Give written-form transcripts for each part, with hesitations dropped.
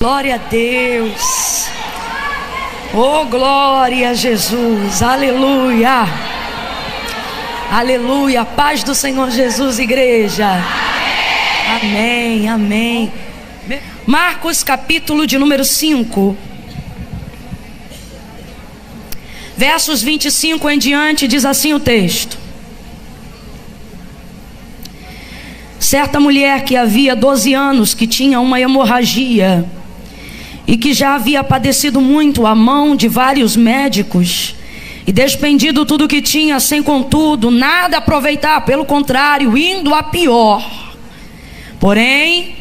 Glória a Deus. Oh, glória a Jesus. Aleluia. Aleluia. Paz do Senhor Jesus, igreja. Amém, amém. Marcos, capítulo de número 5. Versos 25 em diante, diz assim o texto. Certa mulher que havia 12 anos, que tinha uma hemorragia, e que já havia padecido muito à mão de vários médicos, e despendido tudo o que tinha, sem contudo nada aproveitar, pelo contrário, indo a pior. Porém,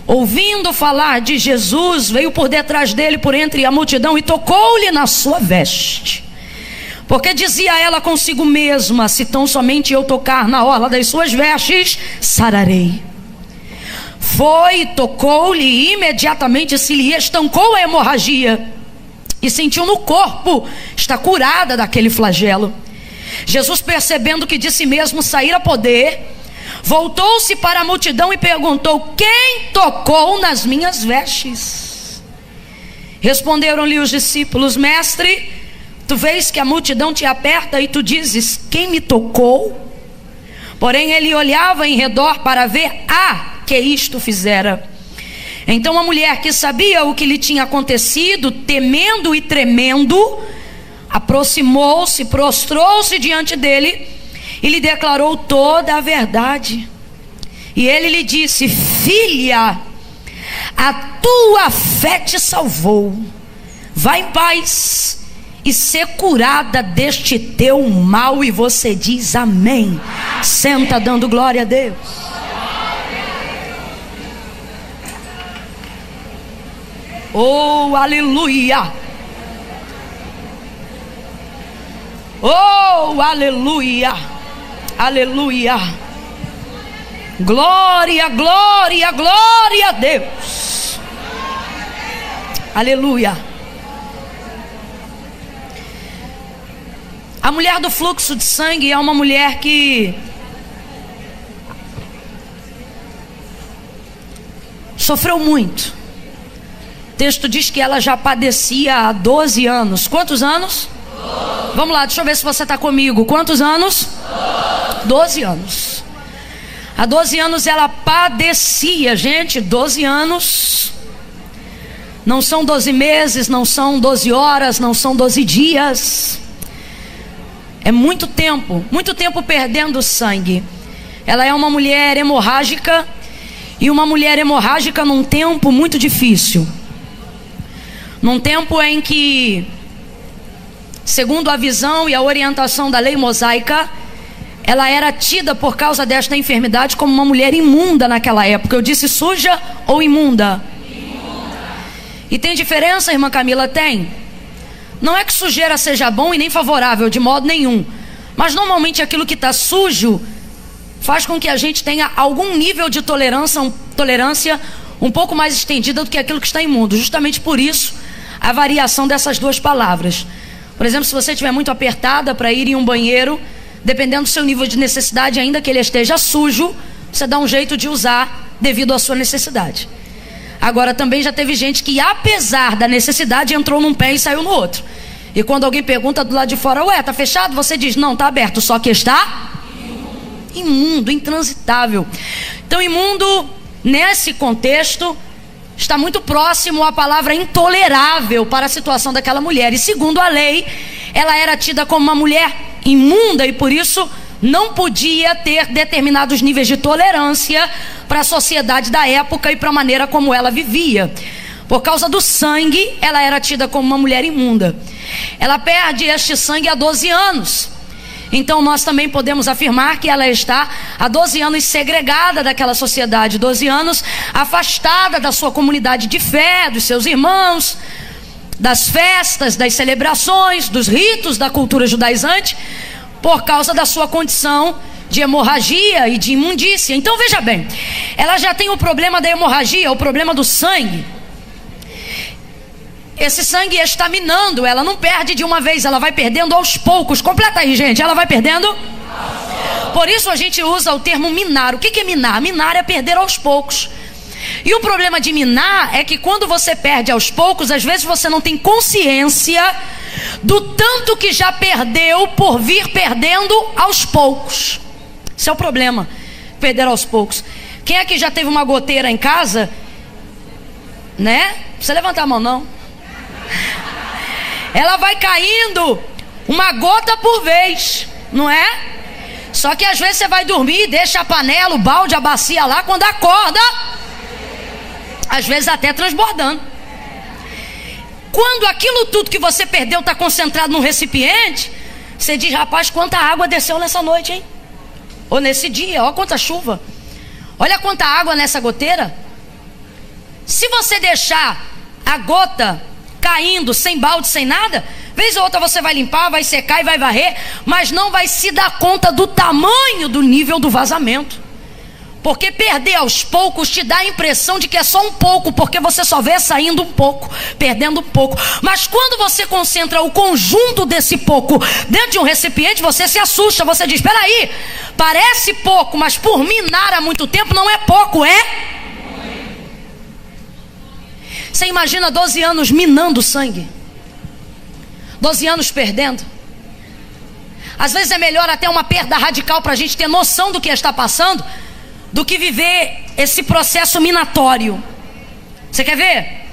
ouvindo falar de Jesus, veio por detrás dele, por entre a multidão, e tocou-lhe na sua veste. Porque dizia ela consigo mesma: se tão somente eu tocar na orla das suas vestes, sararei. Foi, tocou-lhe, e imediatamente se lhe estancou a hemorragia, e sentiu no corpo estar curada daquele flagelo. Jesus, percebendo que de si mesmo saíra poder, voltou-se para a multidão e perguntou: quem tocou nas minhas vestes? Responderam-lhe os discípulos: mestre, tu vês que a multidão te aperta e tu dizes: quem me tocou? Porém ele olhava em redor para ver que isto fizera. Então a mulher, que sabia o que lhe tinha acontecido, temendo e tremendo, aproximou-se, prostrou-se diante dele e lhe declarou toda a verdade. E ele lhe disse: filha, a tua fé te salvou. Vai em paz e ser curada deste teu mal. E você diz amém. Senta dando glória a Deus. Oh, aleluia. Oh, aleluia. Aleluia. Glória, glória, glória a Deus. Aleluia. A mulher do fluxo de sangue é uma mulher que sofreu muito. O texto diz que ela já padecia há 12 anos. Quantos anos? 12. Vamos lá, deixa eu ver se você está comigo. Quantos anos? 12 anos. Há 12 anos ela padecia, gente. 12 anos. Não são 12 meses, não são 12 horas, não são 12 dias. É muito tempo perdendo sangue. Ela é uma mulher hemorrágica, e uma mulher hemorrágica num tempo muito difícil. Num tempo em que, segundo a visão e a orientação da lei mosaica, ela era tida por causa desta enfermidade como uma mulher imunda naquela época. Eu disse suja ou imunda? Imunda. E tem diferença, irmã Camila? Tem. Não é que sujeira seja bom e nem favorável, de modo nenhum. Mas normalmente aquilo que está sujo faz com que a gente tenha algum nível de tolerância um pouco mais estendida do que aquilo que está imundo. Justamente por isso a variação dessas duas palavras. Por exemplo, se você estiver muito apertada para ir em um banheiro, dependendo do seu nível de necessidade, ainda que ele esteja sujo, você dá um jeito de usar devido à sua necessidade. Agora, também já teve gente que, apesar da necessidade, entrou num pé e saiu no outro. E quando alguém pergunta do lado de fora: ué, tá fechado? Você diz: não, tá aberto, só que está imundo, intransitável. Então, imundo, nesse contexto, está muito próximo à palavra intolerável para a situação daquela mulher. E segundo a lei, ela era tida como uma mulher imunda, e por isso não podia ter determinados níveis de tolerância para a sociedade da época e para a maneira como ela vivia. Por causa do sangue, ela era tida como uma mulher imunda. Ela perde este sangue há 12 anos. Então nós também podemos afirmar que ela está há 12 anos segregada daquela sociedade, 12 anos afastada da sua comunidade de fé, dos seus irmãos, das festas, das celebrações, dos ritos da cultura judaizante, por causa da sua condição de hemorragia e de imundícia. Então veja bem, ela já tem o problema da hemorragia, o problema do sangue. Esse sangue está minando, ela não perde de uma vez, ela vai perdendo aos poucos. Completa aí, gente, ela vai perdendo. Por isso a gente usa o termo minar. O que é minar? Minar é perder aos poucos. E o problema de minar é que quando você perde aos poucos, às vezes você não tem consciência do tanto que já perdeu por vir perdendo aos poucos. Esse é o problema, perder aos poucos. Quem aqui já teve uma goteira em casa, né? Não precisa levantar a mão não. Ela vai caindo uma gota por vez, não é? Só que às vezes você vai dormir, deixa a panela, o balde, a bacia lá, quando acorda, às vezes até transbordando. Quando aquilo tudo que você perdeu está concentrado num recipiente, você diz, rapaz, quanta água desceu nessa noite, hein? Ou nesse dia, olha quanta chuva. Olha quanta água nessa goteira. Se você deixar a gota caindo, sem balde, sem nada, vez ou outra você vai limpar, vai secar e vai varrer, mas não vai se dar conta do tamanho do nível do vazamento. Porque perder aos poucos te dá a impressão de que é só um pouco, porque você só vê saindo um pouco, perdendo um pouco. Mas quando você concentra o conjunto desse pouco dentro de um recipiente, você se assusta, você diz, espera aí, parece pouco, mas por minar há muito tempo não é pouco, é? Você imagina 12 anos minando sangue, 12 anos perdendo. Às vezes é melhor até uma perda radical para a gente ter noção do que está passando, do que viver esse processo minatório. Você quer ver?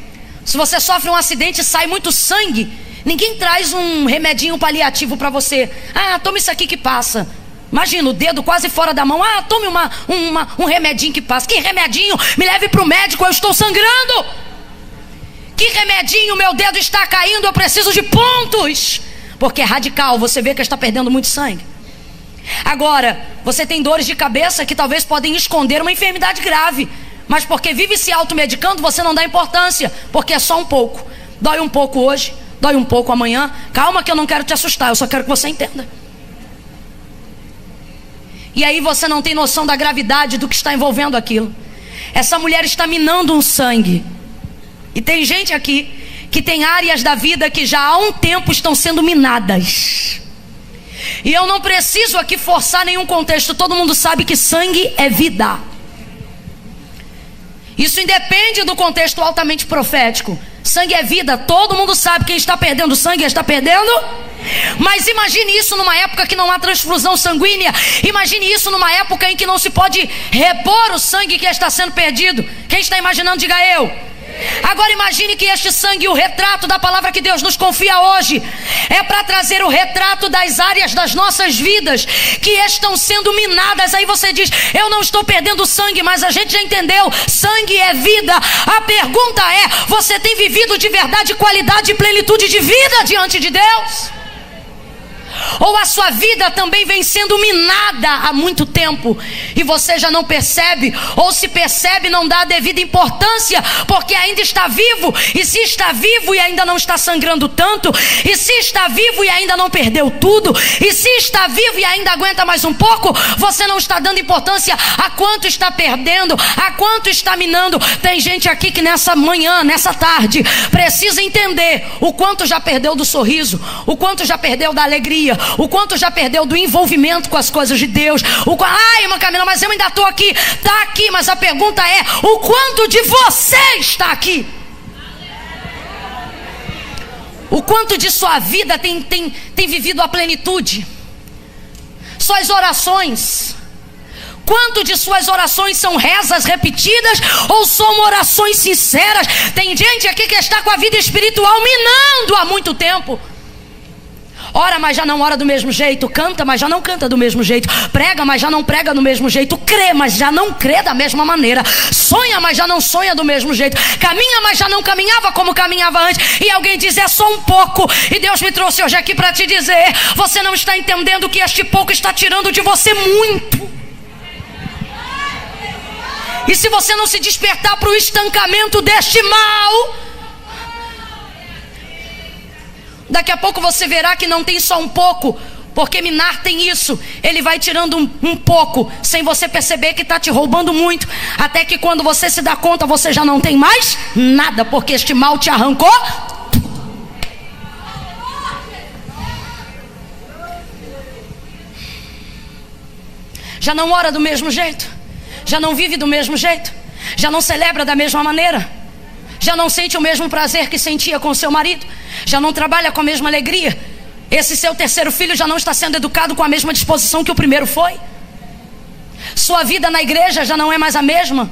Se você sofre um acidente e sai muito sangue, ninguém traz um remedinho paliativo para você. Ah, toma isso aqui que passa. Imagina, o dedo quase fora da mão. Ah, tome um remedinho que passa. Que remedinho? Me leve para o médico, eu estou sangrando. Que remedinho? Meu dedo está caindo, eu preciso de pontos. Porque é radical, você vê que está perdendo muito sangue. Agora, você tem dores de cabeça que talvez podem esconder uma enfermidade grave, mas porque vive se automedicando, você não dá importância, porque é só um pouco. Dói um pouco hoje, dói um pouco amanhã. Calma que eu não quero te assustar, eu só quero que você entenda. E aí você não tem noção da gravidade do que está envolvendo aquilo. Essa mulher está minando um sangue. E tem gente aqui que tem áreas da vida que já há um tempo estão sendo minadas. E eu não preciso aqui forçar nenhum contexto. Todo mundo sabe que sangue é vida. Isso independe do contexto altamente profético. Sangue é vida, todo mundo sabe. Quem está perdendo sangue está perdendo. Mas imagine isso numa época que não há transfusão sanguínea. Imagine isso numa época em que não se pode repor o sangue que está sendo perdido. Quem está imaginando, diga eu. Agora imagine que este sangue, o retrato da palavra que Deus nos confia hoje, é para trazer o retrato das áreas das nossas vidas que estão sendo minadas. Aí você diz, eu não estou perdendo sangue, mas a gente já entendeu, sangue é vida. A pergunta é, você tem vivido de verdade, qualidade e plenitude de vida diante de Deus? Ou a sua vida também vem sendo minada há muito tempo e você já não percebe, ou se percebe não dá a devida importância, porque ainda está vivo. E se está vivo e ainda não está sangrando tanto, e se está vivo e ainda não perdeu tudo, e se está vivo e ainda aguenta mais um pouco, você não está dando importância a quanto está perdendo, a quanto está minando. Tem gente aqui que nessa manhã, nessa tarde, precisa entender o quanto já perdeu do sorriso, o quanto já perdeu da alegria, o quanto já perdeu do envolvimento com as coisas de Deus. Ai, irmã Camila, mas eu ainda estou aqui. Está aqui, mas a pergunta é, o quanto de você está aqui? O quanto de sua vida tem vivido a plenitude? Suas orações, quanto de suas orações são rezas repetidas ou são orações sinceras? Tem gente aqui que está com a vida espiritual minando há muito tempo. Ora, mas já não ora do mesmo jeito. Canta, mas já não canta do mesmo jeito. Prega, mas já não prega do mesmo jeito. Crê, mas já não crê da mesma maneira. Sonha, mas já não sonha do mesmo jeito. Caminha, mas já não caminhava como caminhava antes. E alguém diz, é só um pouco. E Deus me trouxe hoje aqui para te dizer, você não está entendendo que este pouco está tirando de você muito. E se você não se despertar para o estancamento deste mal, daqui a pouco você verá que não tem só um pouco, porque minar tem isso. Ele vai tirando um pouco, sem você perceber que está te roubando muito, até que quando você se dá conta, você já não tem mais nada, porque este mal te arrancou. Já não ora do mesmo jeito, já não vive do mesmo jeito. Já não celebra da mesma maneira. Já não sente o mesmo prazer que sentia com o seu marido. Já não trabalha com a mesma alegria. Esse seu terceiro filho já não está sendo educado com a mesma disposição que o primeiro foi. Sua vida na igreja já não é mais a mesma.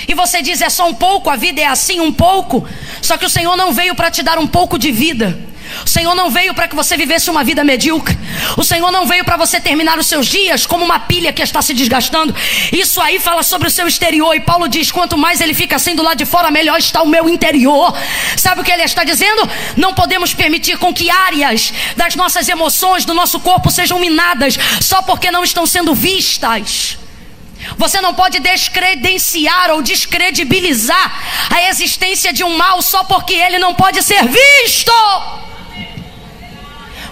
E você diz, é só um pouco, a vida é assim, um pouco. Só que o Senhor não veio para te dar um pouco de vida. O Senhor não veio para que você vivesse uma vida medíocre. O Senhor não veio para você terminar os seus dias como uma pilha que está se desgastando. Isso aí fala sobre o seu exterior. E Paulo diz, quanto mais ele fica assim do lado de fora, melhor está o meu interior. Sabe o que ele está dizendo? Não podemos permitir com que áreas das nossas emoções, do nosso corpo sejam minadas só porque não estão sendo vistas. Você não pode descredenciar ou descredibilizar a existência de um mal só porque ele não pode ser visto.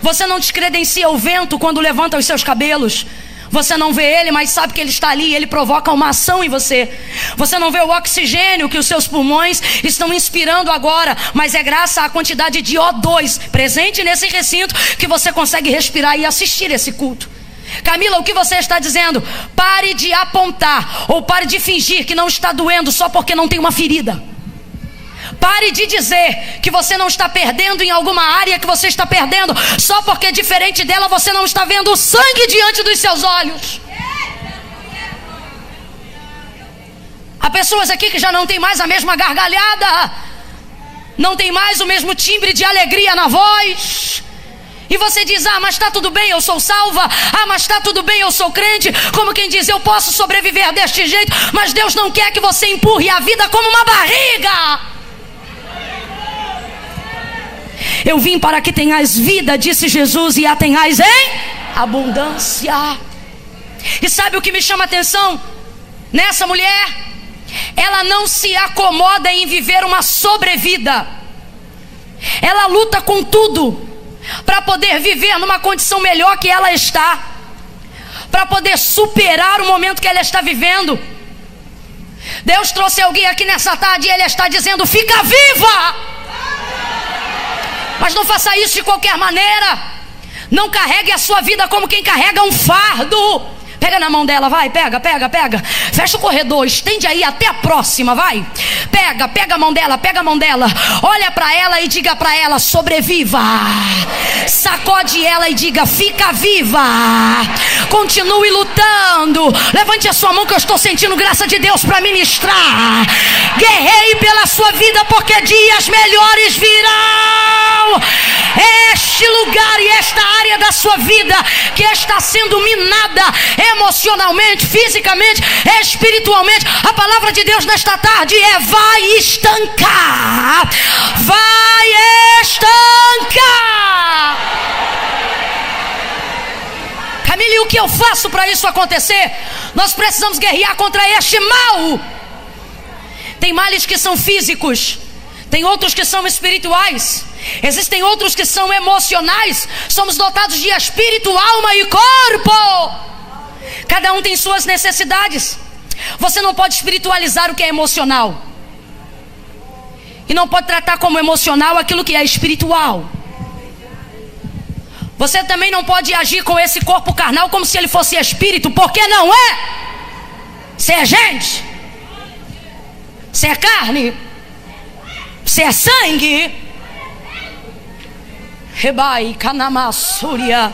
Você não descredencia o vento quando levanta os seus cabelos. Você não vê ele, mas sabe que ele está ali e ele provoca uma ação em você. Você não vê o oxigênio que os seus pulmões estão inspirando agora, mas é graças à quantidade de O2 presente nesse recinto que você consegue respirar e assistir esse culto. Camila, o que você está dizendo? Pare de apontar ou pare de fingir que não está doendo só porque não tem uma ferida. Pare de dizer que você não está perdendo em alguma área que você está perdendo só porque diferente dela você não está vendo o sangue diante dos seus olhos. Há pessoas aqui que já não tem mais a mesma gargalhada, não tem mais o mesmo timbre de alegria na voz. E você diz, ah, mas está tudo bem, eu sou salva. Ah, mas está tudo bem, eu sou crente. Como quem diz, eu posso sobreviver deste jeito. Mas Deus não quer que você empurre a vida como uma barriga. Eu vim para que tenhais vida, disse Jesus, e a tenhais em abundância. E sabe o que me chama a atenção nessa mulher? Ela não se acomoda em viver uma sobrevida. Ela luta com tudo para poder viver numa condição melhor que ela está, para poder superar o momento que ela está vivendo. Deus trouxe alguém aqui nessa tarde e Ele está dizendo, fica viva! Mas não faça isso de qualquer maneira. Não carregue a sua vida como quem carrega um fardo. Pega na mão dela, vai, pega. Fecha o corredor, estende aí até a próxima, vai. Pega a mão dela, olha para ela e diga para ela, sobreviva. Sacode ela e diga, fica viva. Continue lutando. Levante a sua mão que eu estou sentindo graça de Deus para ministrar. Guerreie pela sua vida porque dias melhores virão. Este lugar e esta área da sua vida que está sendo minada emocionalmente, fisicamente, espiritualmente, a palavra de Deus nesta tarde é vai estancar. Vai estancar. Camila, e o que eu faço para isso acontecer? Nós precisamos guerrear contra este mal. Tem males que são físicos, tem outros que são espirituais, existem outros que são emocionais. Somos dotados de espírito, alma e corpo. Cada um tem suas necessidades. Você não pode espiritualizar o que é emocional, e não pode tratar como emocional aquilo que é espiritual. Você também não pode agir com esse corpo carnal como se ele fosse espírito, porque não é. Você é gente, você é carne, você é sangue. Rebai, Kanamassúria.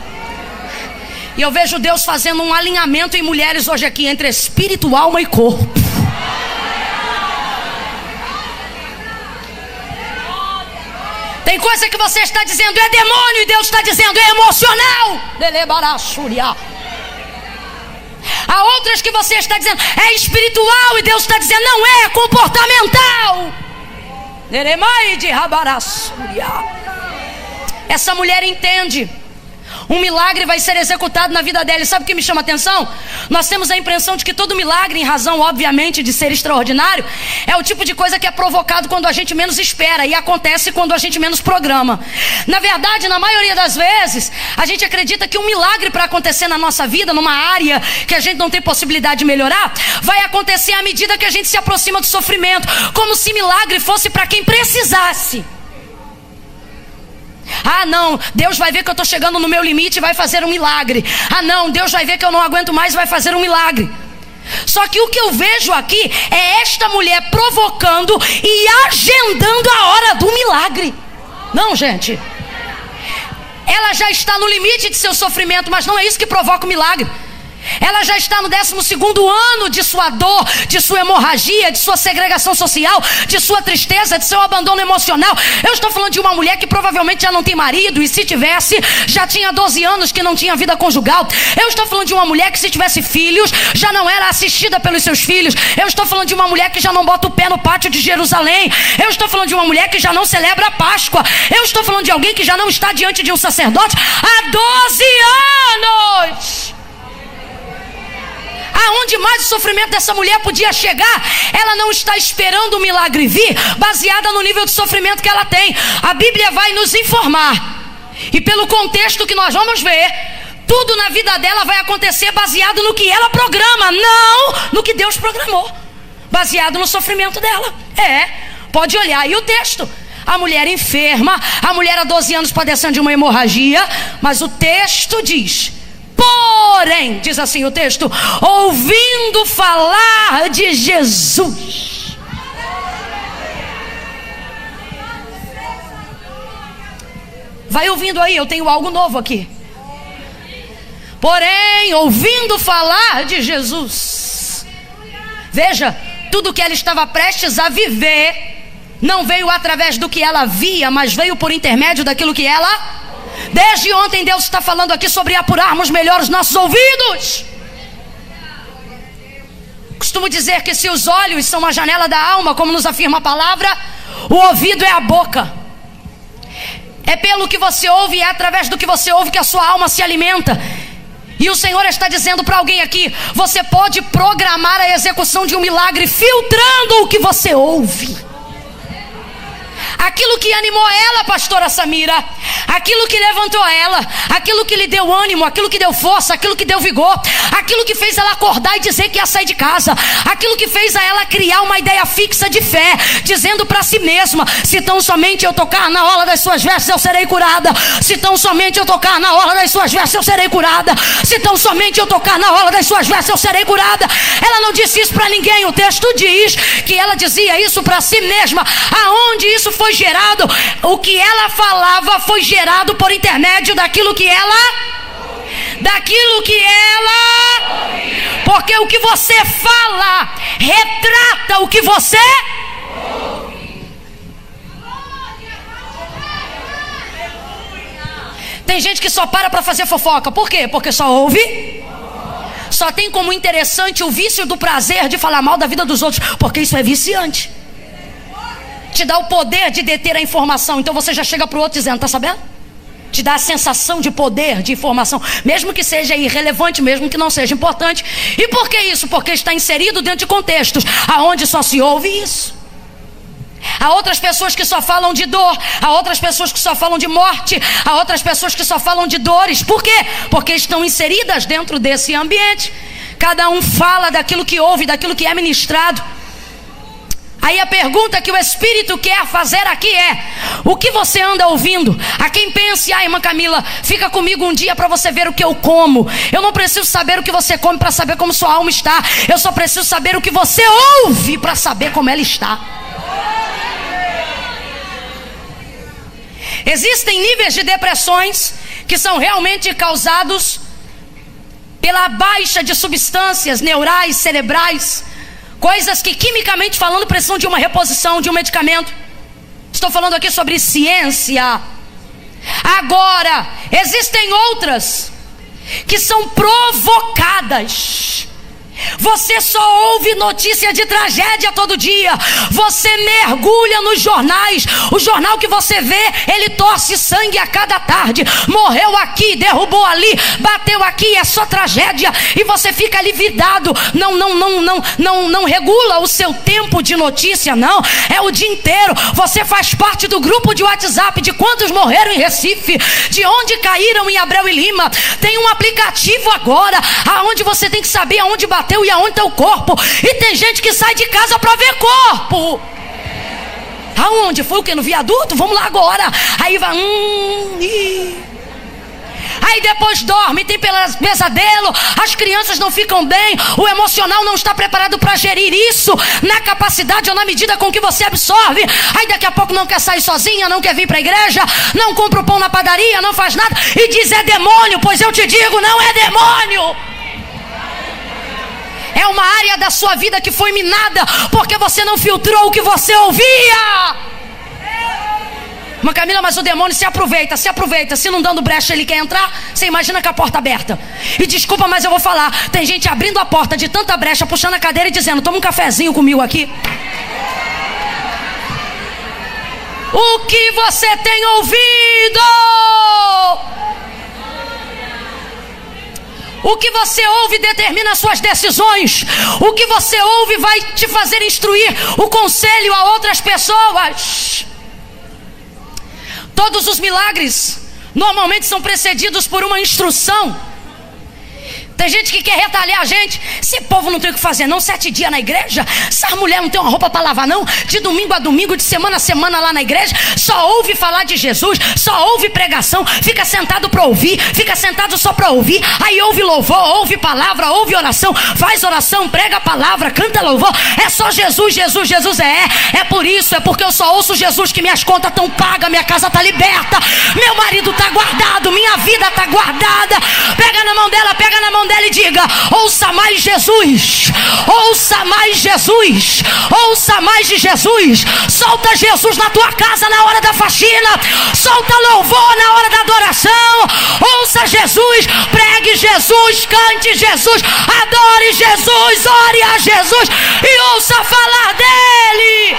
E eu vejo Deus fazendo um alinhamento em mulheres hoje aqui entre espírito, alma e corpo. Tem coisa que você está dizendo é demônio e Deus está dizendo é emocional. Há outras que você está dizendo é espiritual e Deus está dizendo não é, é comportamental. Essa mulher entende. Um milagre vai ser executado na vida dela. E sabe o que me chama a atenção? Nós temos a impressão de que todo milagre, em razão obviamente de ser extraordinário, é o tipo de coisa que é provocado quando a gente menos espera e acontece quando a gente menos programa. Na verdade, na maioria das vezes, a gente acredita que um milagre para acontecer na nossa vida, numa área que a gente não tem possibilidade de melhorar, vai acontecer à medida que a gente se aproxima do sofrimento, como se milagre fosse para quem precisasse. Ah não, Deus vai ver que eu estou chegando no meu limite e vai fazer um milagre. Ah não, Deus vai ver que eu não aguento mais e vai fazer um milagre. Só que o que eu vejo aqui é esta mulher provocando e agendando a hora do milagre. Não, gente. Ela já está no limite de seu sofrimento, mas não é isso que provoca o milagre. Ela já está no 12º ano de sua dor, de sua hemorragia, de sua segregação social, de sua tristeza, de seu abandono emocional. Eu estou falando de uma mulher que provavelmente já não tem marido, e se tivesse, já tinha 12 anos que não tinha vida conjugal. Eu estou falando de uma mulher que, se tivesse filhos, já não era assistida pelos seus filhos. Eu estou falando de uma mulher que já não bota o pé no pátio de Jerusalém. Eu estou falando de uma mulher que já não celebra a Páscoa. Eu estou falando de alguém que já não está diante de um sacerdote há 12 anos. Aonde mais o sofrimento dessa mulher podia chegar, ela não está esperando o milagre vir, baseada no nível de sofrimento que ela tem. A Bíblia vai nos informar, e pelo contexto que nós vamos ver, tudo na vida dela vai acontecer baseado no que ela programa, não no que Deus programou, baseado no sofrimento dela. Pode olhar aí o texto. A mulher enferma, a mulher há 12 anos padecendo de uma hemorragia, mas o texto diz: porém, diz assim o texto, ouvindo falar de Jesus. Vai ouvindo aí, eu tenho algo novo aqui. Porém, ouvindo falar de Jesus. Veja, tudo que ela estava prestes a viver não veio através do que ela via, mas veio por intermédio daquilo que ela... Desde ontem Deus está falando aqui sobre apurarmos melhor os nossos ouvidos. Costumo dizer que se os olhos são a janela da alma, como nos afirma a palavra, o ouvido é a boca. É pelo que você ouve, é através do que você ouve que a sua alma se alimenta. E o Senhor está dizendo para alguém aqui: você pode programar a execução de um milagre filtrando o que você ouve. Aquilo que animou ela, pastora Samira, aquilo que levantou ela, aquilo que lhe deu ânimo, aquilo que deu força, aquilo que deu vigor, aquilo que fez ela acordar e dizer que ia sair de casa, aquilo que fez a ela criar uma ideia fixa de fé, dizendo para si mesma: se tão somente eu tocar na orla das suas vestes eu serei curada, se tão somente eu tocar na orla das suas vestes eu serei curada, se tão somente eu tocar na orla das suas vestes eu serei curada. Ela não disse isso para ninguém, o texto diz que ela dizia isso para si mesma. Aonde isso foi gerado? O que ela falava foi gerado por intermédio daquilo que ela... Porque o que você fala retrata o que você... Tem gente que só para fazer fofoca. Por quê? Porque só ouve. Só tem como interessante o vício do prazer de falar mal da vida dos outros, porque isso é viciante. Te dá o poder de deter a informação. Então você já chega para o outro dizendo: tá sabendo? Te dá a sensação de poder, de informação, mesmo que seja irrelevante, mesmo que não seja importante. E por que isso? Porque está inserido dentro de contextos aonde só se ouve isso. Há outras pessoas que só falam de dor, há outras pessoas que só falam de morte, há outras pessoas que só falam de dores. Por quê? Porque estão inseridas dentro desse ambiente. Cada um fala daquilo que ouve, daquilo que é ministrado. Aí a pergunta que o Espírito quer fazer aqui é: o que você anda ouvindo? A quem pense: irmã Camila, fica comigo um dia para você ver o que eu como. Eu não preciso saber o que você come para saber como sua alma está. Eu só preciso saber o que você ouve para saber como ela está. Existem níveis de depressões que são realmente causados pela baixa de substâncias neurais, cerebrais, coisas que, quimicamente falando, precisam de uma reposição, de um medicamento. Estou falando aqui sobre ciência. Agora, existem outras que são provocadas. Você só ouve notícia de tragédia todo dia. Você mergulha nos jornais. O jornal que você vê, ele torce sangue a cada tarde. Morreu aqui, derrubou ali, bateu aqui, é só tragédia. E você fica ali vidado. Não regula o seu tempo de notícia, não. É o dia inteiro. Você faz parte do grupo de WhatsApp de quantos morreram em Recife, de onde caíram em Abreu e Lima. Tem um aplicativo agora aonde você tem que saber aonde bateu e aonde está o corpo. E tem gente que sai de casa para ver corpo. Aonde? Foi o que? No viaduto? Vamos lá agora. Aí vai. Aí depois dorme, tem pesadelo, as crianças não ficam bem, o emocional não está preparado para gerir isso na capacidade ou na medida com que você absorve. Aí daqui a pouco não quer sair sozinha, não quer vir para a igreja, não compra o pão na padaria, não faz nada e diz é demônio. Pois eu te digo, não é demônio. É uma área da sua vida que foi minada porque você não filtrou o que você ouvia. Mas Camila, mas o demônio se aproveita. Se não dando brecha ele quer entrar, você imagina com a porta aberta. E desculpa, mas eu vou falar, tem gente abrindo a porta de tanta brecha, puxando a cadeira e dizendo, toma um cafezinho comigo aqui. O que você tem ouvido? O que você ouve determina as suas decisões. O que você ouve vai te fazer instruir o conselho a outras pessoas. Todos os milagres normalmente são precedidos por uma instrução. Tem gente que quer retalhar a gente. Esse povo não tem o que fazer não, 7 dias na igreja. Essa mulher não tem uma roupa para lavar não. De domingo a domingo, de semana a semana lá na igreja. Só ouve falar de Jesus, só ouve pregação. Fica sentado para ouvir, fica sentado só para ouvir. Aí ouve louvor, ouve palavra, ouve oração. Faz oração, prega a palavra, canta louvor. É só Jesus, Jesus, Jesus. É por isso, é porque eu só ouço Jesus que minhas contas estão pagas, minha casa está liberta, meu marido está guardado, minha vida está guardada. Pega na mão dela, pega na mão dela e diga, ouça mais Jesus, ouça mais Jesus, ouça mais de Jesus. Solta Jesus na tua casa na hora da faxina, solta louvor na hora da adoração. Ouça Jesus, pregue Jesus, cante Jesus, adore Jesus, ore a Jesus e ouça falar dele.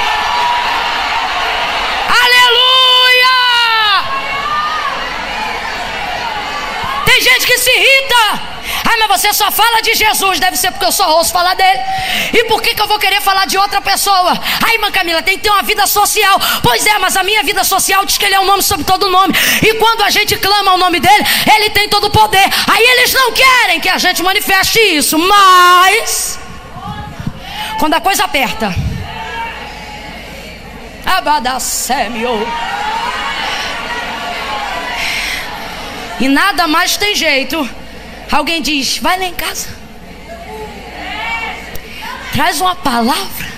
Aleluia! Tem gente que se irrita. Ah, mas você só fala de Jesus. Deve ser porque eu só ouço falar dele. E por que eu vou querer falar de outra pessoa? Ai, irmã Camila, tem que ter uma vida social. Pois é, mas a minha vida social diz que ele é um nome sobre todo nome. E quando a gente clama o nome dele, ele tem todo o poder. Aí eles não querem que a gente manifeste isso. Mas quando a coisa aperta, abadacemio, e nada mais tem jeito, alguém diz, vai lá em casa, traz uma palavra.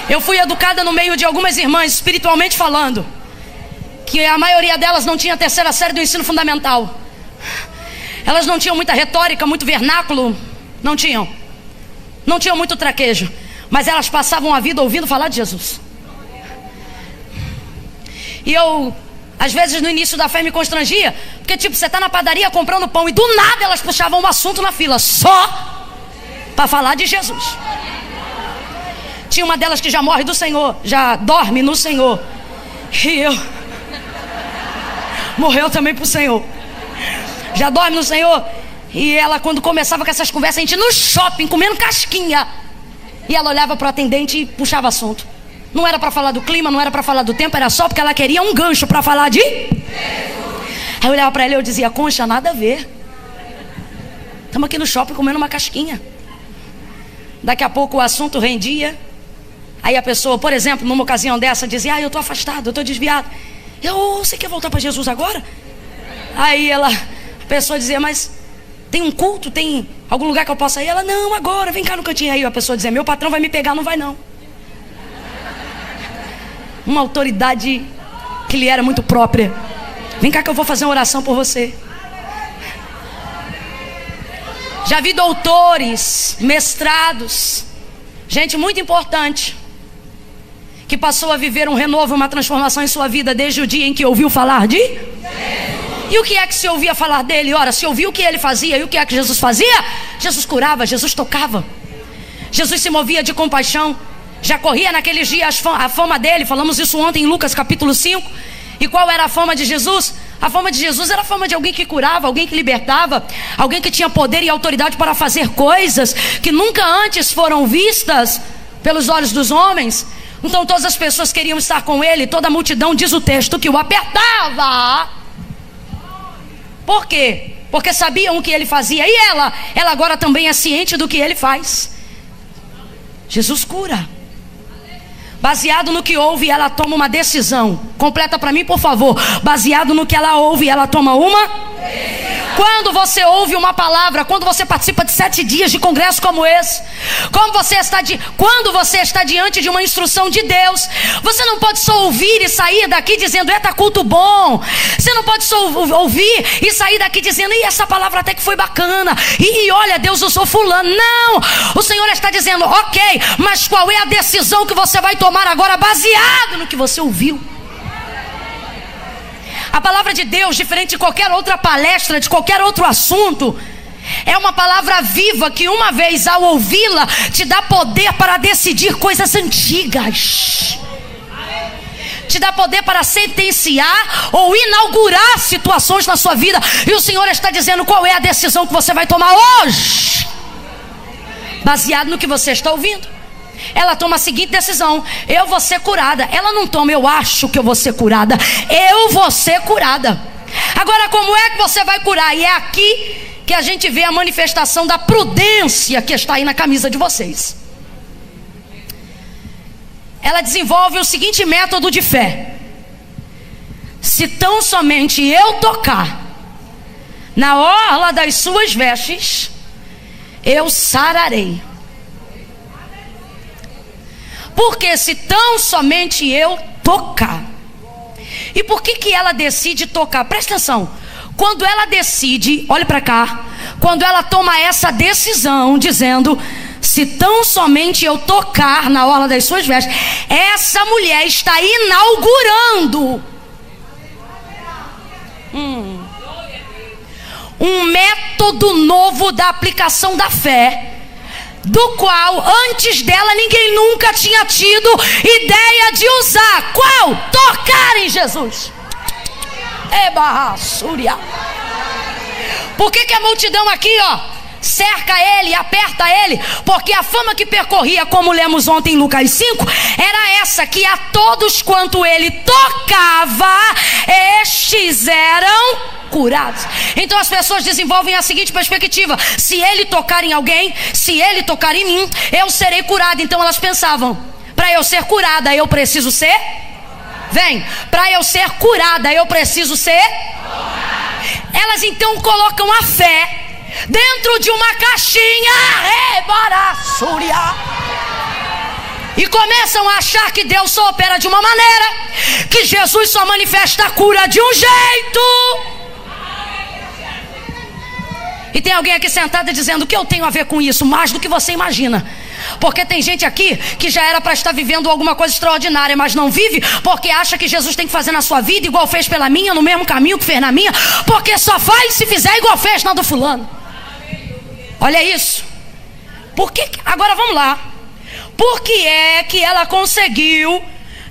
Eu fui educada no meio de algumas irmãs, espiritualmente falando, que a maioria delas não tinha a 3ª série do ensino fundamental. Elas não tinham muita retórica, muito vernáculo. Não tinham muito traquejo. Mas elas passavam a vida ouvindo falar de Jesus. E eu, às vezes no início da fé me constrangia, porque tipo, você está na padaria comprando pão e do nada elas puxavam um assunto na fila só para falar de Jesus. Tinha uma delas que já morre do Senhor, já dorme no Senhor. E eu morreu também pro Senhor. Já dorme no Senhor. E ela, quando começava com essas conversas, a gente no shopping comendo casquinha, e ela olhava para o atendente e puxava assunto. Não era para falar do clima, não era para falar do tempo, era só porque ela queria um gancho para falar de Jesus. Aí eu olhava para ela e eu dizia, Concha, nada a ver. Estamos aqui no shopping comendo uma casquinha. Daqui a pouco o assunto rendia. Aí a pessoa, por exemplo, numa ocasião dessa, dizia, eu estou afastado, eu estou desviado. Você quer voltar para Jesus agora? Aí a pessoa dizia, mas tem um culto, tem algum lugar que eu possa ir? Ela, não, agora, vem cá no cantinho. Aí a pessoa dizia, meu patrão vai me pegar, não vai não. Uma autoridade que lhe era muito própria. Vem cá que eu vou fazer uma oração por você. Já vi doutores, mestrados, gente muito importante, que passou a viver um renovo, uma transformação em sua vida desde o dia em que ouviu falar de Jesus. E o que é que se ouvia falar dele? Ora, se ouviu o que ele fazia. E o que é que Jesus fazia? Jesus curava, Jesus tocava, Jesus se movia de compaixão. Já corria naqueles dias a fama dele. Falamos isso ontem em Lucas capítulo 5. E qual era a fama de Jesus? A fama de Jesus era a fama de alguém que curava, alguém que libertava, alguém que tinha poder e autoridade para fazer coisas que nunca antes foram vistas pelos olhos dos homens. Então todas as pessoas queriam estar com ele. Toda a multidão, diz o texto, que o apertava. Por quê? Porque sabiam o que ele fazia. E ela agora também é ciente do que ele faz. Jesus cura. Baseado no que ouve, ela toma uma decisão. Completa para mim, por favor. Baseado no que ela ouve, ela toma uma decisão. Quando você ouve uma palavra, quando você participa de 7 dias de congresso como esse, quando você está diante de uma instrução de Deus, você não pode só ouvir e sair daqui dizendo, eita, culto bom. Você não pode só ouvir e sair daqui dizendo, e essa palavra até que foi bacana, e olha, Deus usou fulano. Não, o Senhor está dizendo, ok, mas qual é a decisão que você vai tomar agora baseado no que você ouviu? A palavra de Deus, diferente de qualquer outra palestra, de qualquer outro assunto, é uma palavra viva que uma vez ao ouvi-la, te dá poder para decidir coisas antigas. Te dá poder para sentenciar ou inaugurar situações na sua vida. E o Senhor está dizendo qual é a decisão que você vai tomar hoje, baseado no que você está ouvindo. Ela toma a seguinte decisão: eu vou ser curada. Ela não toma, eu acho que eu vou ser curada. Eu vou ser curada. Agora, como é que você vai curar? E é aqui que a gente vê a manifestação da prudência que está aí na camisa de vocês. Ela desenvolve o seguinte método de fé: se tão somente eu tocar na orla das suas vestes, eu sararei. Porque se tão somente eu tocar. E por que ela decide tocar? Presta atenção. Quando ela decide, olhe para cá, quando ela toma essa decisão dizendo, se tão somente eu tocar na orla das suas vestes, essa mulher está inaugurando um método novo da aplicação da fé, do qual antes dela ninguém nunca tinha tido ideia de usar. Qual? Tocar em Jesus. Ebarraçúria. Por que a multidão aqui, cerca ele, aperta ele? Porque a fama que percorria, como lemos ontem em Lucas 5, era essa, que a todos quanto ele tocava, estes eram curados. Então as pessoas desenvolvem a seguinte perspectiva: se ele tocar em alguém, se ele tocar em mim, eu serei curada. Então elas pensavam, para eu ser curada eu preciso ser? Para eu ser curada eu preciso ser? Elas então colocam a fé dentro de uma caixinha, e começam a achar que Deus só opera de uma maneira, que Jesus só manifesta a cura de um jeito. E tem alguém aqui sentado dizendo, o que eu tenho a ver com isso? Mais do que você imagina. Porque tem gente aqui que já era para estar vivendo alguma coisa extraordinária, mas não vive, porque acha que Jesus tem que fazer na sua vida igual fez pela minha, no mesmo caminho que fez na minha, porque só faz se fizer igual fez na do fulano. Olha isso. Agora vamos lá. Por que é que ela conseguiu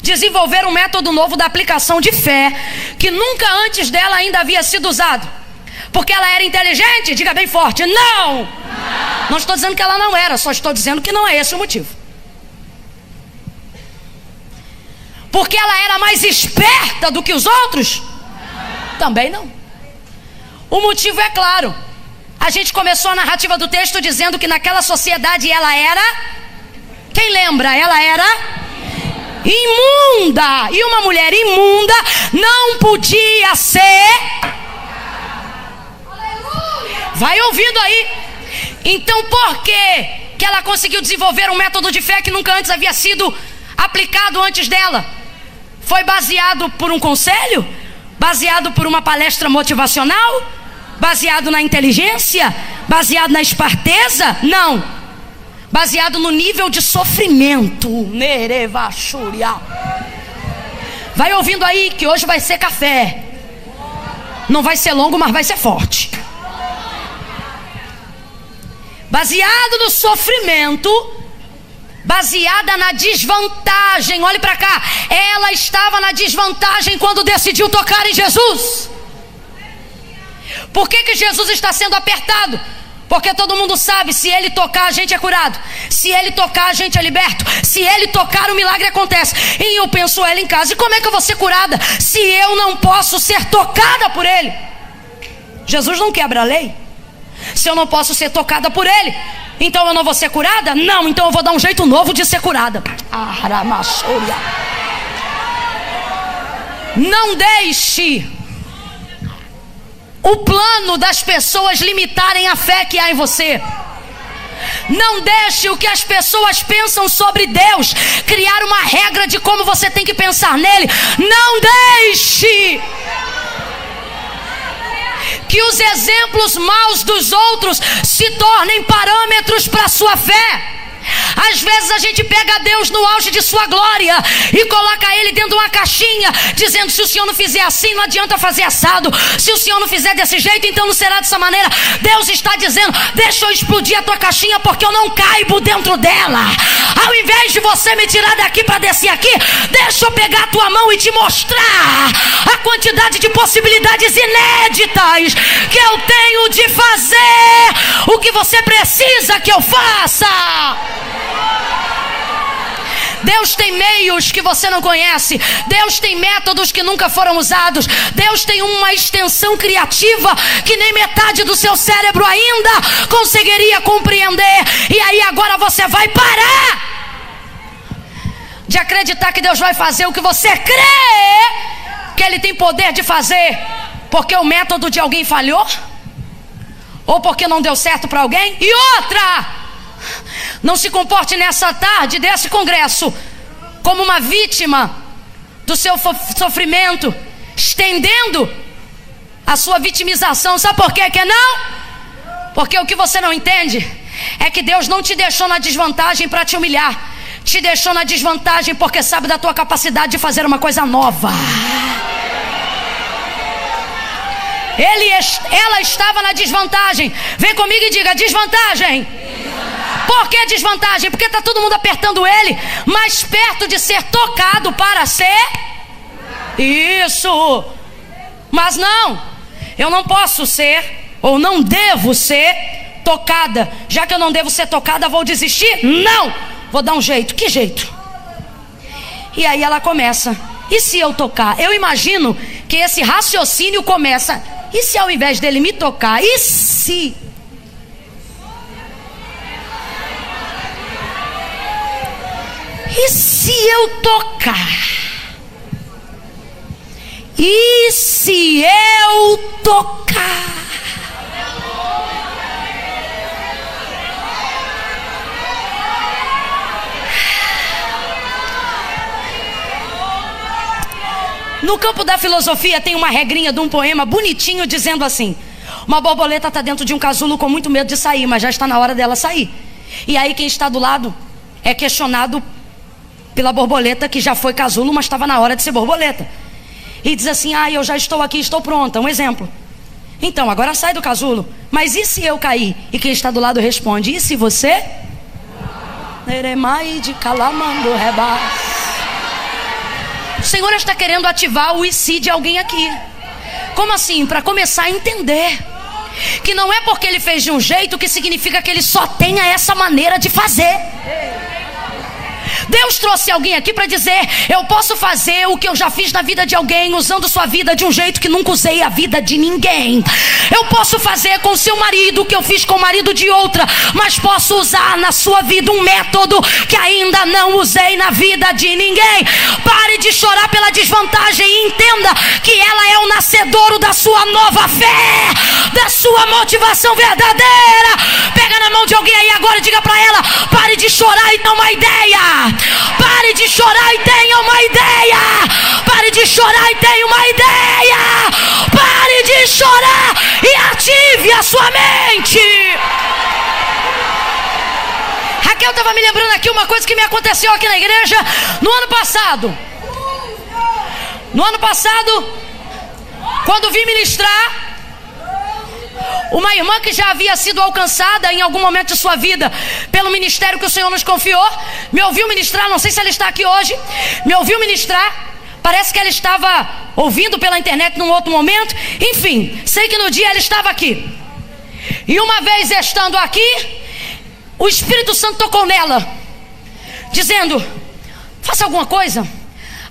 desenvolver um método novo da aplicação de fé, que nunca antes dela ainda havia sido usado? Porque ela era inteligente? Diga bem forte, não! Não estou dizendo que ela não era, só estou dizendo que não é esse o motivo. Porque ela era mais esperta do que os outros? Também não. O motivo é claro. A gente começou a narrativa do texto dizendo que naquela sociedade ela era... Quem lembra? Ela era imunda. E uma mulher imunda não podia ser... Vai ouvindo aí. Então por que ela conseguiu desenvolver um método de fé que nunca antes havia sido aplicado antes dela? Foi baseado por um conselho? Baseado por uma palestra motivacional? Baseado na inteligência? Baseado na esperteza? Não. Baseado no nível de sofrimento. Vai ouvindo aí que hoje vai ser café. Não vai ser longo, mas vai ser forte. Baseado no sofrimento, baseada na desvantagem. Olhe para cá. Ela estava na desvantagem quando decidiu tocar em Jesus. Por que Jesus está sendo apertado? Porque todo mundo sabe, se ele tocar a gente é curado, se ele tocar a gente é liberto, se ele tocar o milagre acontece. E eu penso ela em casa, e como é que eu vou ser curada se eu não posso ser tocada por ele? Jesus não quebra a lei. Se eu não posso ser tocada por Ele, então eu não vou ser curada? Não, então eu vou dar um jeito novo de ser curada. Não deixe o plano das pessoas limitarem a fé que há em você. Não deixe o que as pessoas pensam sobre Deus criar uma regra de como você tem que pensar nele. Não deixe que os exemplos maus dos outros se tornem parâmetros para a sua fé. Às vezes a gente pega Deus no auge de sua glória e coloca Ele dentro de uma caixinha, dizendo: se o Senhor não fizer assim, não adianta fazer assado. Se o Senhor não fizer desse jeito, então não será dessa maneira. Deus está dizendo: deixa eu explodir a tua caixinha, porque eu não caibo dentro dela. Ao invés de você me tirar daqui para descer aqui, deixa eu pegar a tua mão e te mostrar a quantidade de possibilidades inéditas que eu tenho de fazer o que você precisa que eu faça. Deus tem meios que você não conhece. Deus tem métodos que nunca foram usados. Deus tem uma extensão criativa que nem metade do seu cérebro ainda conseguiria compreender. E aí agora você vai parar de acreditar que Deus vai fazer o que você crê que Ele tem poder de fazer, porque o método de alguém falhou, ou porque não deu certo para alguém. E outra, não se comporte nessa tarde desse congresso como uma vítima do seu sofrimento, estendendo a sua vitimização. Sabe por quê que não? Porque o que você não entende é que Deus não te deixou na desvantagem para te humilhar. Te deixou na desvantagem porque sabe da tua capacidade de fazer uma coisa nova. Ela estava na desvantagem. Vem comigo e diga: desvantagem. Por que desvantagem? Porque está todo mundo apertando ele mais perto de ser tocado para ser isso. Mas não, eu não posso ser, ou não devo ser tocada. Já que eu não devo ser tocada, vou desistir? Não, vou dar um jeito. Que jeito? E aí ela começa: e se eu tocar? Eu imagino que esse raciocínio começa: e se ao invés dele me tocar? E se? E se eu tocar? E se eu tocar? No campo da filosofia tem uma regrinha de um poema bonitinho dizendo assim: uma borboleta está dentro de um casulo com muito medo de sair, mas já está na hora dela sair. E aí quem está do lado é questionado pela borboleta que já foi casulo, mas estava na hora de ser borboleta. E diz assim: eu já estou aqui, estou pronta. Um exemplo. Então, agora sai do casulo. Mas e se eu cair? E quem está do lado responde: e se você? O Senhor está querendo ativar o e se de alguém aqui. Como assim? Para começar a entender que não é porque Ele fez de um jeito que significa que Ele só tenha essa maneira de fazer. Deus trouxe alguém aqui para dizer: eu posso fazer o que eu já fiz na vida de alguém, usando sua vida de um jeito que nunca usei a vida de ninguém. Eu posso fazer com seu marido o que eu fiz com o marido de outra, mas posso usar na sua vida um método que ainda não usei na vida de ninguém. Pare de chorar pela desvantagem e entenda que ela é o nascedouro da sua nova fé, da sua motivação verdadeira. Pega na mão de alguém aí agora e diga para ela: pare de chorar e tenha uma ideia. Pare de chorar e tenha uma ideia. Pare de chorar e tenha uma ideia. Pare de chorar e ative a sua mente. Raquel estava me lembrando aqui uma coisa que me aconteceu aqui na igreja no ano passado. No ano passado, quando vim ministrar, uma irmã que já havia sido alcançada em algum momento de sua vida pelo ministério que o Senhor nos confiou, me ouviu ministrar. Não sei se ela está aqui hoje. Me ouviu ministrar. Parece que ela estava ouvindo pela internet num outro momento. Enfim, sei que no dia ela estava aqui. E uma vez estando aqui, o Espírito Santo tocou nela, dizendo: faça alguma coisa,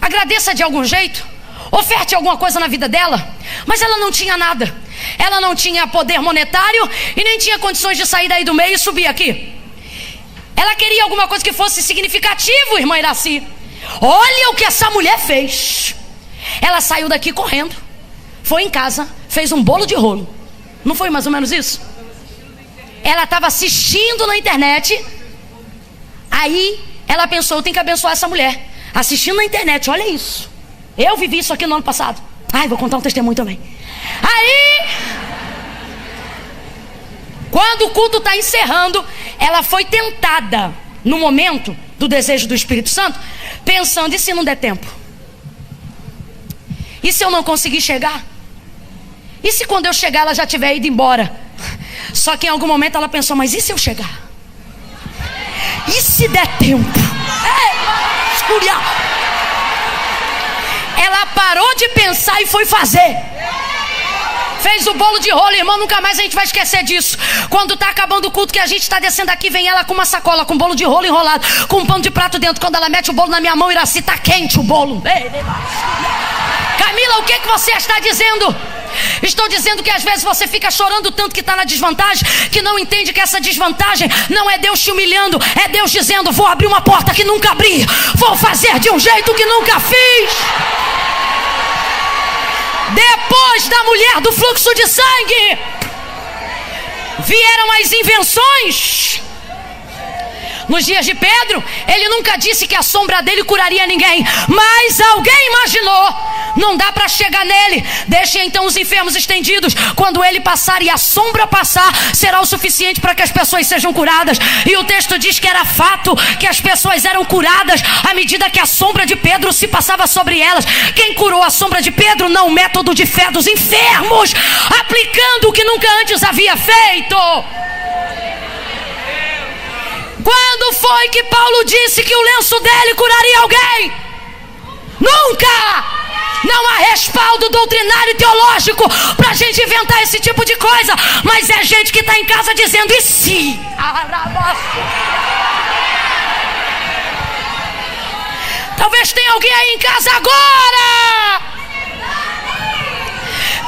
agradeça de algum jeito, oferte alguma coisa na vida dela. Mas ela não tinha nada. Ela não tinha poder monetário e nem tinha condições de sair daí do meio e subir aqui. Ela queria alguma coisa que fosse significativo, irmã Iraci. Olha o que essa mulher fez. Ela saiu daqui correndo, foi em casa, fez um bolo de rolo. Não foi mais ou menos isso? Ela estava assistindo na internet. Aí ela pensou, eu tenho que abençoar essa mulher. Assistindo na internet, olha isso. Eu vivi isso aqui no ano passado. Ai, vou contar um testemunho também. Aí, quando o culto está encerrando, ela foi tentada, no momento do desejo do Espírito Santo, pensando, e se não der tempo? E se eu não conseguir chegar? E se quando eu chegar ela já tiver ido embora? Só que em algum momento ela pensou, mas e se eu chegar? E se der tempo? Ela parou de pensar e foi fazer. Fez o bolo de rolo, irmão, nunca mais a gente vai esquecer disso. Quando tá acabando o culto que a gente tá descendo aqui, vem ela com uma sacola, com bolo de rolo enrolado, com um pano de prato dentro. Quando ela mete o bolo na minha mão, Iraci, tá quente o bolo. Camila, o que você está dizendo? Estou dizendo que às vezes você fica chorando tanto que está na desvantagem, que não entende que essa desvantagem não é Deus te humilhando, é Deus dizendo, vou abrir uma porta que nunca abri, vou fazer de um jeito que nunca fiz. Depois da mulher do fluxo de sangue, vieram as invenções. Nos dias de Pedro, ele nunca disse que a sombra dele curaria ninguém, mas alguém imaginou, não dá para chegar nele, deixe então os enfermos estendidos, quando ele passar e a sombra passar, será o suficiente para que as pessoas sejam curadas. E o texto diz que era fato que as pessoas eram curadas à medida que a sombra de Pedro se passava sobre elas. Quem curou a sombra de Pedro? Não o método de fé dos enfermos, aplicando o que nunca antes havia feito. Quando foi que Paulo disse que o lenço dele curaria alguém? Nunca! Não há respaldo doutrinário e teológico para a gente inventar esse tipo de coisa. Mas é gente que está em casa dizendo, e se? Talvez tenha alguém aí em casa agora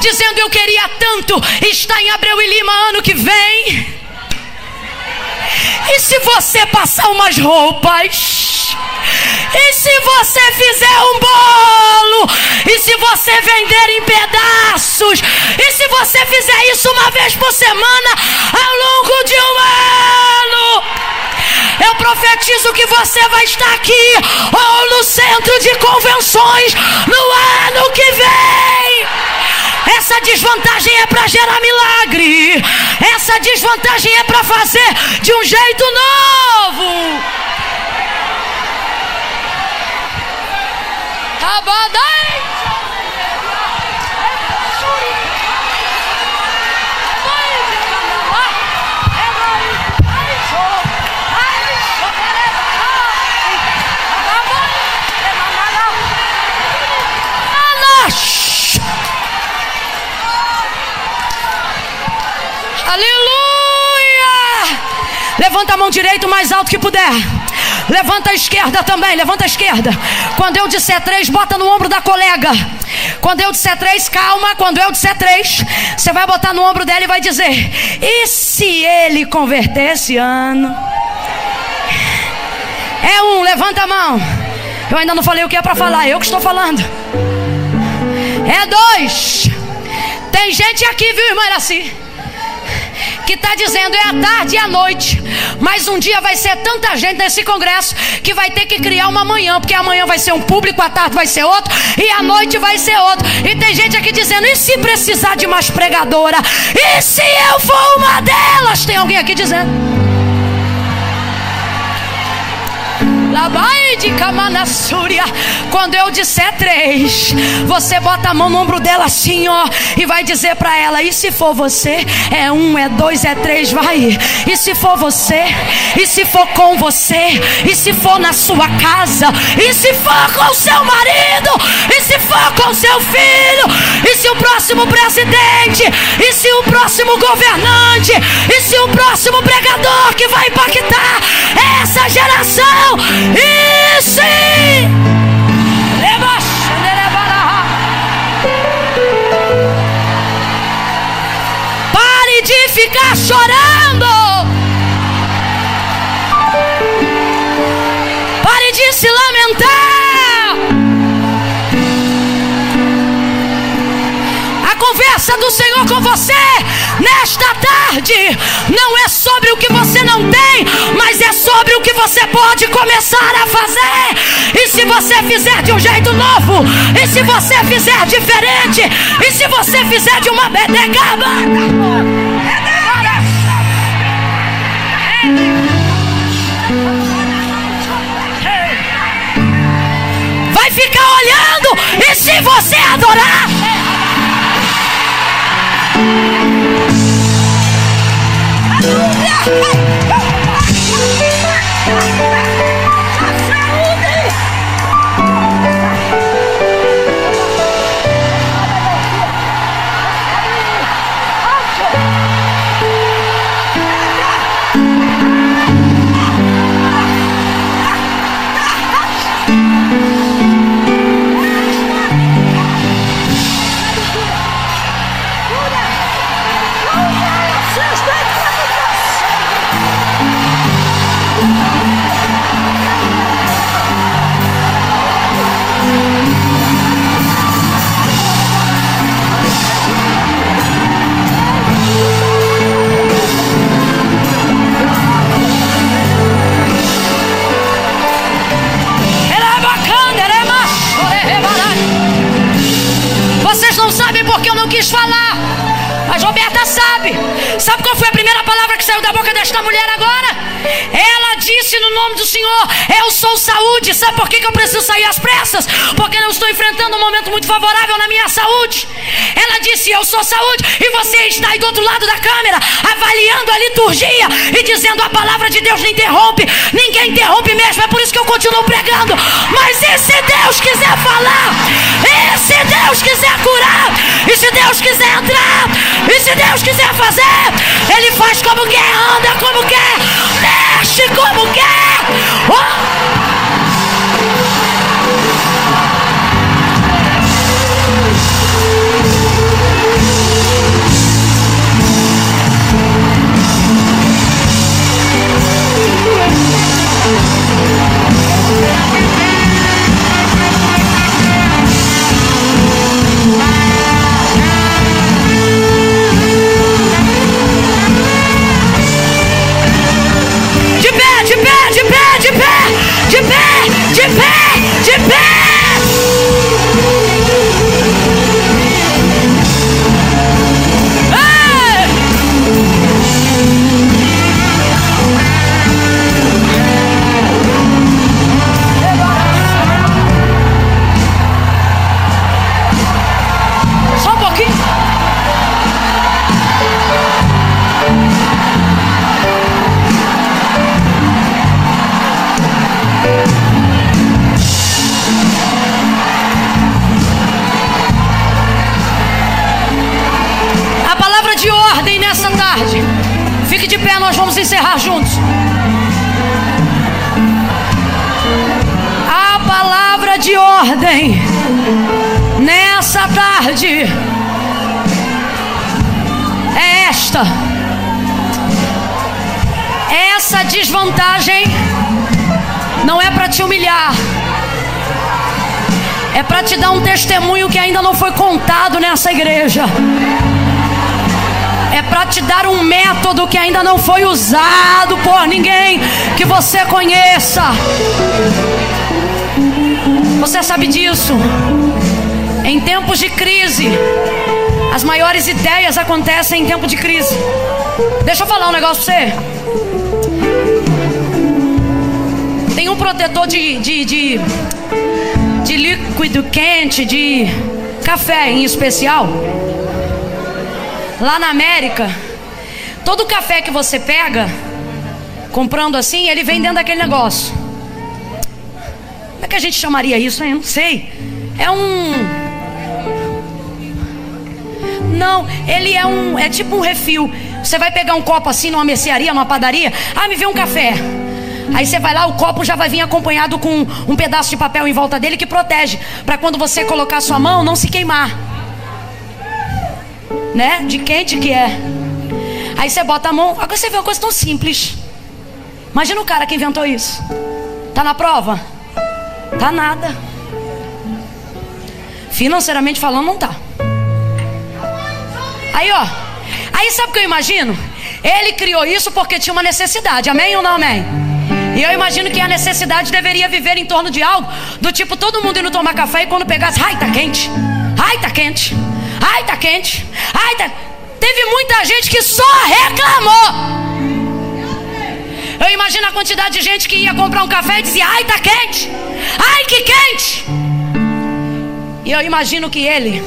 dizendo, eu queria tanto estar em Abreu e Lima ano que vem. E se você passar umas roupas? E se você fizer um bolo? E se você vender em pedaços? E se você fizer isso uma vez por semana ao longo de um ano? Eu profetizo que você vai estar aqui ou no centro de convenções no ano que vem. Essa desvantagem é para gerar milagre. Essa desvantagem é para fazer de um jeito novo. Aleluia! Levanta a mão direita o mais alto que puder. Levanta a esquerda também, levanta a esquerda. Quando eu disser 3, bota no ombro da colega. Quando eu disser 3, calma. Quando eu disser 3, você vai botar no ombro dela e vai dizer, e se ele converter esse ano? É 1, levanta a mão. Eu ainda não falei o que é para falar, eu que estou falando. É 2. Tem gente aqui, viu, irmã Iraci, que está dizendo, é à tarde e à noite, mas um dia vai ser tanta gente nesse congresso que vai ter que criar uma manhã, porque amanhã vai ser um público, à tarde vai ser outro e à noite vai ser outro. E tem gente aqui dizendo, e se precisar de mais pregadora? E se eu for uma delas? Tem alguém aqui dizendo? Quando eu disser 3, você bota a mão no ombro dela assim, ó, e vai dizer pra ela, e se for você? É 1, é 2, é 3, vai. E se for você? E se for com você? E se for na sua casa? E se for com seu marido? E se for com seu filho? E se o próximo presidente? E se o próximo governante? E se o próximo pregador que vai impactar essa geração? E se? ficar chorando. Pare de se lamentar. A conversa do Senhor com você nesta tarde não é sobre o que você não tem, mas é sobre o que você pode começar a fazer. E se você fizer de um jeito novo, e se você fizer diferente, e se você fizer de uma bedegaba, vai ficar olhando. E se você adorar, porque eu não quis falar, mas Roberta sabe. Sabe qual foi a primeira palavra que saiu da boca desta mulher agora? Ela disse no nome do Senhor: eu sou saúde. Sabe por que eu preciso sair às pressas? Porque eu estou enfrentando um momento muito favorável na minha saúde. Ela disse: eu sou saúde. E você está aí do outro lado da câmera, avaliando a liturgia e dizendo: a palavra de Deus não interrompe. Ninguém interrompe mesmo, é por isso que eu continuo pregando. Mas e se Deus quiser falar? E se Deus quiser curar? E se Deus quiser entrar? E se Deus quiser fazer? Ele faz como quer, anda como quer, mexe como quer. Fique de pé, nós vamos encerrar juntos. A palavra de ordem nessa tarde é esta: essa desvantagem não é para te humilhar, é para te dar um testemunho que ainda não foi contado nessa igreja. É para te dar um método que ainda não foi usado por ninguém que você conheça. Você sabe disso. Em tempos de crise, as maiores ideias acontecem em tempo de crise. Deixa eu falar um negócio pra você. Tem um protetor de líquido quente, de café em especial. Lá na América, todo café que você pega, comprando assim, ele vem dentro daquele negócio. Como é que a gente chamaria isso, hein? Eu não sei. É um... Não, ele é tipo um refil. Você vai pegar um copo assim numa mercearia, numa padaria. Ah, me vê um café. Aí você vai lá, o copo já vai vir acompanhado com um pedaço de papel em volta dele que protege, para quando você colocar a sua mão, não se queimar, né? De quente que é. Aí você bota a mão. Agora você vê uma coisa tão simples. Imagina o cara que inventou isso. Tá na prova? Tá nada. Financeiramente falando, não tá. Aí, ó. Aí sabe o que eu imagino? Ele criou isso porque tinha uma necessidade. Amém ou não amém? E eu imagino que a necessidade deveria viver em torno de algo do tipo, todo mundo indo tomar café e quando pegasse, ai, tá quente. Ai, tá quente. Ai, tá quente. Ai, tá... Teve muita gente que só reclamou. Eu imagino a quantidade de gente que ia comprar um café e dizia, ai, tá quente. Ai, que quente. E eu imagino que ele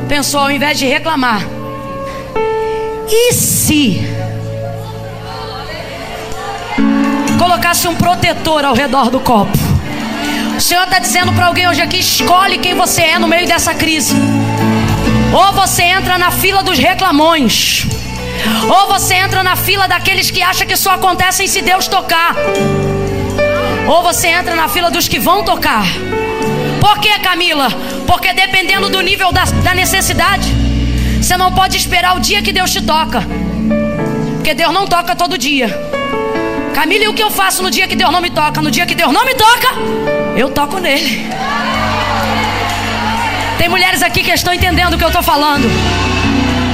pensou, ao invés de reclamar, e se colocasse um protetor ao redor do copo? O Senhor está dizendo para alguém hoje aqui, escolhe quem você é no meio dessa crise. Ou você entra na fila dos reclamões, ou você entra na fila daqueles que acham que só acontecem se Deus tocar, ou você entra na fila dos que vão tocar. Por que, Camila? Porque dependendo do nível da necessidade, você não pode esperar o dia que Deus te toca, porque Deus não toca todo dia. Camila, e o que eu faço no dia que Deus não me toca? No dia que Deus não me toca, eu toco nele. Tem mulheres aqui que estão entendendo o que eu estou falando.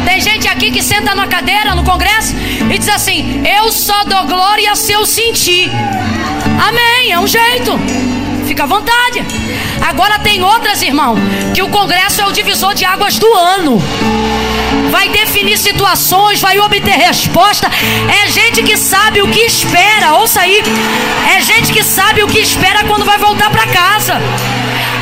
Tem gente aqui que senta na cadeira, no congresso, e diz assim, eu só dou glória se eu sentir. Amém, é um jeito. Fica à vontade. Agora tem outras, irmão, que o congresso é o divisor de águas do ano. Vai definir situações, vai obter resposta. É gente que sabe o que espera. Ouça aí. É gente que sabe o que espera quando vai voltar para casa.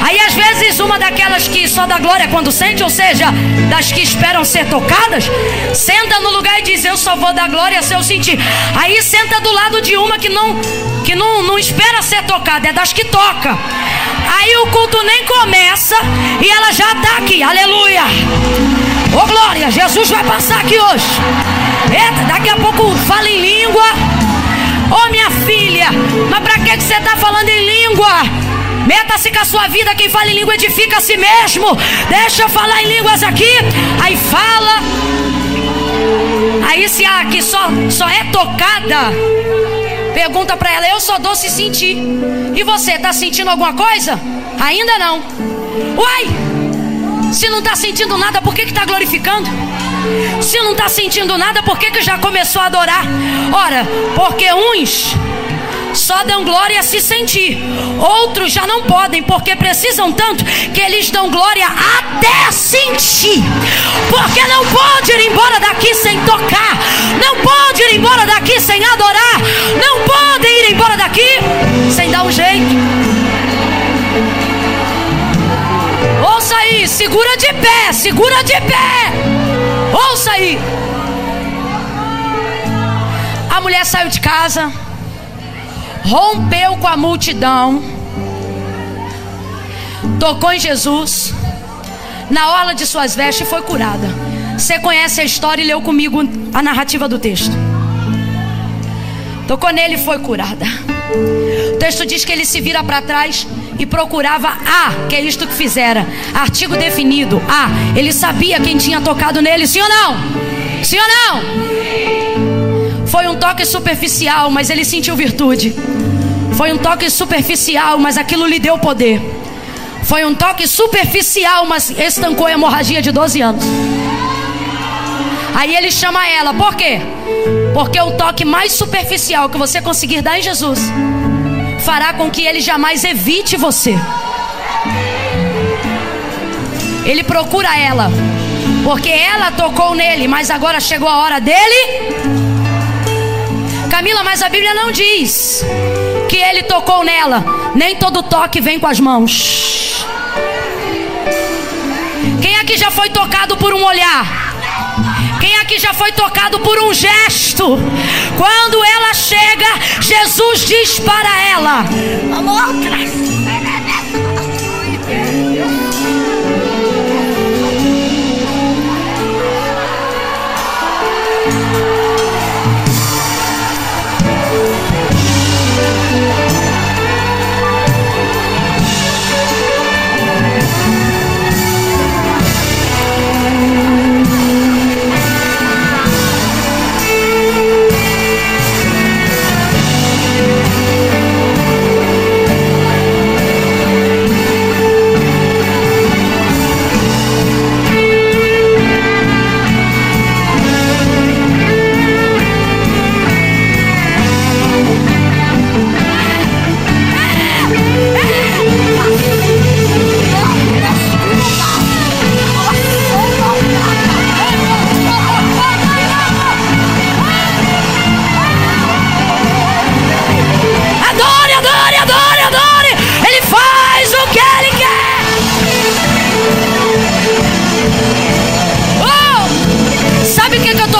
Aí às vezes uma daquelas que só dá glória quando sente, ou seja, das que esperam ser tocadas, senta no lugar e diz, eu só vou dar glória se eu sentir. Aí senta do lado de uma que não espera ser tocada, é das que toca. Aí o culto nem começa e ela já está aqui, aleluia. Ô glória, Jesus vai passar aqui hoje. Eita, daqui a pouco fala em língua. Ô minha filha, mas pra que você está falando em língua? Meta-se com a sua vida, quem fala em língua edifica a si mesmo. Deixa eu falar em línguas aqui. Aí fala. Aí se a que só é tocada, pergunta pra ela, eu só dou se sentir. E você, tá sentindo alguma coisa? Ainda não. Uai, se não tá sentindo nada, por que tá glorificando? Se não tá sentindo nada, por que já começou a adorar? Ora, porque uns só dão glória se sentir, outros já não podem, porque precisam tanto que eles dão glória até sentir. Porque não pode ir embora daqui sem tocar, não pode ir embora daqui sem adorar, não pode ir embora daqui sem dar um jeito. Ouça aí, segura de pé, segura de pé. Ouça aí. A mulher saiu de casa, rompeu com a multidão, tocou em Jesus, na orla de suas vestes, e foi curada. Você conhece a história e leu comigo a narrativa do texto. Tocou nele e foi curada. O texto diz que ele se vira para trás e procurava que é isto que fizera, artigo definido, ele sabia quem tinha tocado nele, sim ou não? Sim ou não? Foi um toque superficial, mas ele sentiu virtude. Foi um toque superficial, mas aquilo lhe deu poder. Foi um toque superficial, mas estancou a hemorragia de 12 anos. Aí ele chama ela, por quê? Porque o toque mais superficial que você conseguir dar em Jesus fará com que ele jamais evite você. Ele procura ela, porque ela tocou nele, mas agora chegou a hora dele. Camila, mas a Bíblia não diz que ele tocou nela. Nem todo toque vem com as mãos. Quem aqui já foi tocado por um olhar? Quem aqui já foi tocado por um gesto? Quando ela chega, Jesus diz para ela, amor,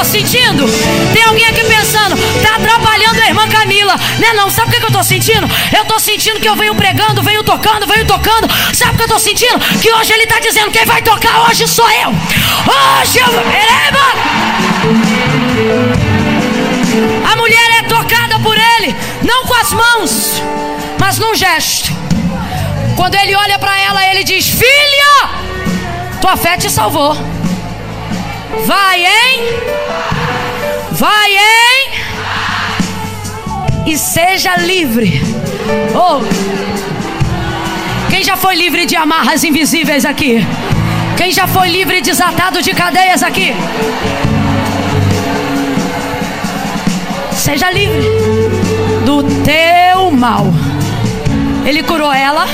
tô sentindo? Tem alguém aqui pensando, tá atrapalhando a irmã Camila, né? Não, sabe o que eu tô sentindo? Eu tô sentindo que eu venho pregando, venho tocando. Sabe o que eu tô sentindo? Que hoje ele tá dizendo, quem vai tocar hoje sou eu. Hoje eu vou. A mulher é tocada por ele, não com as mãos, mas num gesto. Quando ele olha para ela, ele diz: filha, tua fé te salvou. Vai, hein? E seja livre. Oh, quem já foi livre de amarras invisíveis aqui? Quem já foi livre e desatado de cadeias aqui? Seja livre do teu mal. Ele curou ela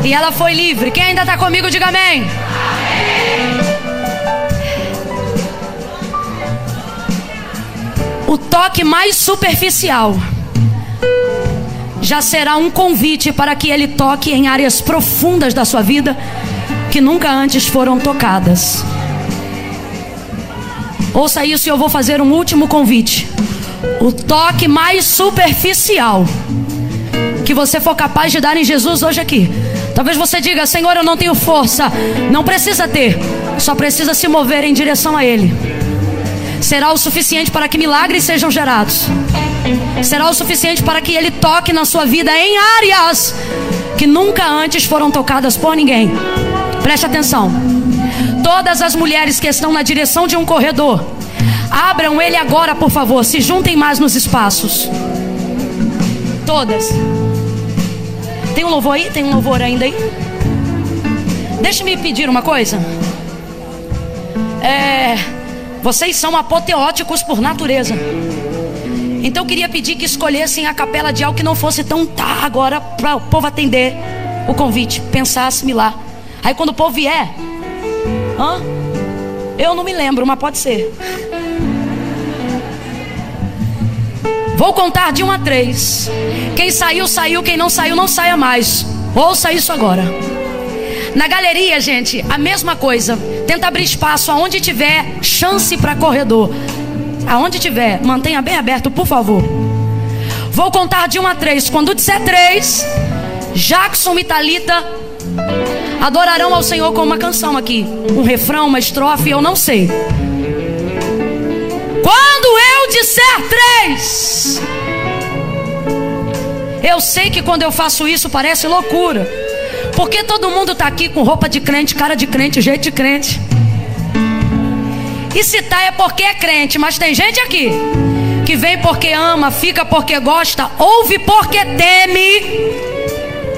e ela foi livre. Quem ainda está comigo, diga amém. O toque mais superficial já será um convite para que ele toque em áreas profundas da sua vida que nunca antes foram tocadas. Ouça isso e eu vou fazer um último convite. O toque mais superficial que você for capaz de dar em Jesus hoje aqui. Talvez você diga: Senhor, eu não tenho força. Não precisa ter, só precisa se mover em direção a Ele. Será o suficiente para que milagres sejam gerados. Será o suficiente para que Ele toque na sua vida em áreas que nunca antes foram tocadas por ninguém. Preste atenção. Todas as mulheres que estão na direção de um corredor, abram ele agora, por favor. Se juntem mais nos espaços. Todas. Tem um louvor aí? Tem um louvor ainda aí? Deixa-me pedir uma coisa. Vocês são apoteóticos por natureza. Então eu queria pedir que escolhessem a capela de algo que não fosse tão agora, para o povo atender o convite, pensar, assimilar. Aí quando o povo vier, eu não me lembro, mas pode ser. Vou contar de 1 a 3. Quem saiu, saiu. Quem não saiu, não saia mais. Ouça isso agora. Na galeria, gente, a mesma coisa. Tenta abrir espaço aonde tiver chance para corredor. Aonde tiver, mantenha bem aberto, por favor. Vou contar de 1 a 3. Quando disser 3, Jackson e Thalita adorarão ao Senhor com uma canção aqui. Um refrão, uma estrofe, eu não sei. Quando eu disser 3, eu sei que quando eu faço isso parece loucura, porque todo mundo está aqui com roupa de crente, cara de crente, jeito de crente. E se tá é porque é crente. Mas tem gente aqui que vem porque ama, fica porque gosta, ouve porque teme,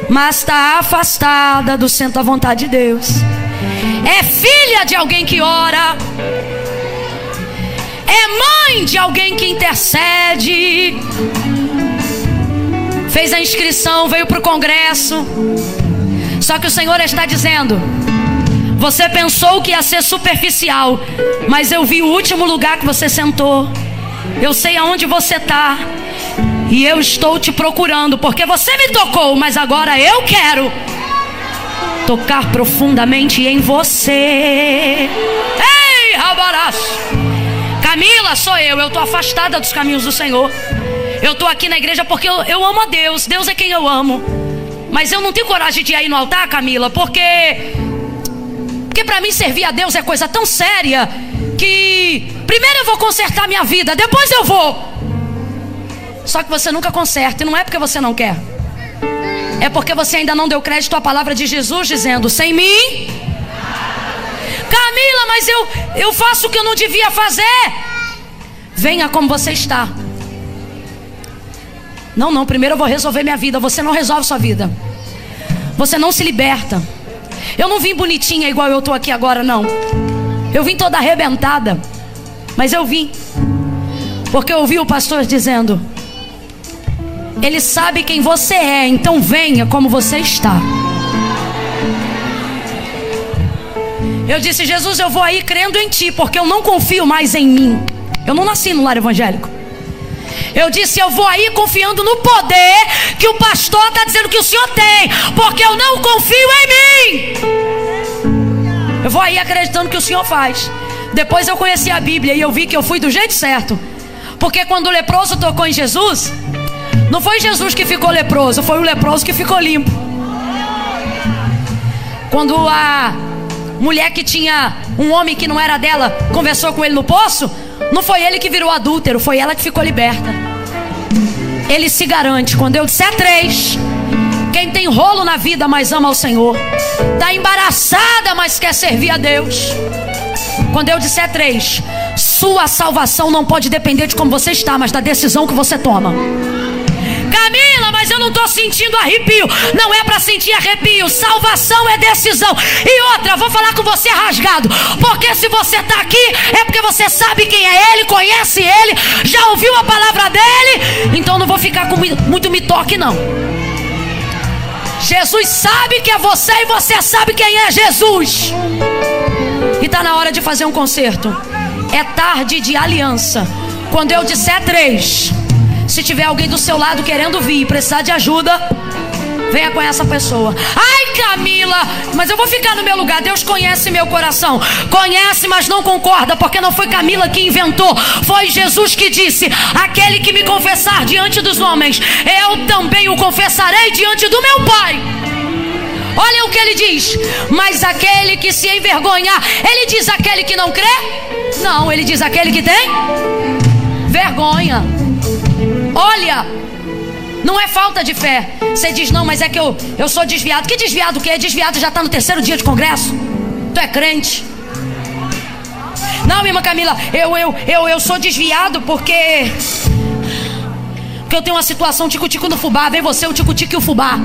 mas está afastada do centro da vontade de Deus. É filha de alguém que ora, é mãe de alguém que intercede, fez a inscrição, veio para o congresso. Só que o Senhor está dizendo: você pensou que ia ser superficial, mas eu vi o último lugar que você sentou. Eu sei aonde você está, e eu estou te procurando, porque você me tocou, mas agora eu quero tocar profundamente em você. Ei, Rabarás! Camila, sou eu estou afastada dos caminhos do Senhor. Eu estou aqui na igreja porque eu amo a Deus. Deus é quem eu amo. Mas eu não tenho coragem de ir aí no altar, Camila, porque para mim servir a Deus é coisa tão séria que primeiro eu vou consertar minha vida, depois eu vou. Só que você nunca conserta, e não é porque você não quer, é porque você ainda não deu crédito à palavra de Jesus dizendo: sem mim, Camila, mas eu faço o que eu não devia fazer. Venha como você está. Não, primeiro eu vou resolver minha vida. Você não resolve sua vida, você não se liberta. Eu não vim bonitinha igual eu estou aqui agora, não. Eu vim toda arrebentada, mas eu vim porque eu ouvi o pastor dizendo: Ele sabe quem você é, então venha como você está. Eu disse: Jesus, eu vou aí crendo em Ti, porque eu não confio mais em mim. Eu não nasci no lar evangélico. Eu disse: eu vou aí confiando no poder que o pastor está dizendo que o Senhor tem, porque eu não confio em mim. Eu vou aí acreditando que o Senhor faz. Depois eu conheci a Bíblia e eu vi que eu fui do jeito certo. Porque quando o leproso tocou em Jesus, não foi Jesus que ficou leproso, foi o leproso que ficou limpo. Quando a mulher que tinha um homem que não era dela conversou com ele no poço, não foi ele que virou adúltero, foi ela que ficou liberta. Ele se garante. Quando eu disser 3, quem tem rolo na vida, mas ama ao Senhor, está embaraçada, mas quer servir a Deus. Quando eu disser 3, sua salvação não pode depender de como você está, mas da decisão que você toma. Camila, mas eu não estou sentindo arrepio. Não é para sentir arrepio. Salvação é decisão. E outra, vou falar com você rasgado, porque se você está aqui é porque você sabe quem é Ele, conhece Ele, já ouviu a palavra dEle. Então não vou ficar com muito me toque não. Jesus sabe que é você e você sabe quem é Jesus. E está na hora de fazer um concerto. É tarde de aliança. Quando eu disser 3, se tiver alguém do seu lado querendo vir e precisar de ajuda, venha com essa pessoa. Ai, Camila, mas eu vou ficar no meu lugar. Deus conhece meu coração. Conhece, mas não concorda, porque não foi Camila que inventou. Foi Jesus que disse: aquele que me confessar diante dos homens, eu também o confessarei diante do meu Pai. Olha o que ele diz. Mas aquele que se envergonhar, ele diz aquele que não crê? Não, ele diz aquele que tem vergonha. Olha, não é falta de fé. Você diz, não, mas é que eu sou desviado. Que desviado o quê? Desviado já está no 3º dia de congresso. Tu é crente. Não, minha irmã Camila, eu sou desviado porque eu tenho uma situação tico-tico no fubá. Vem você, o tico-tico e o fubá.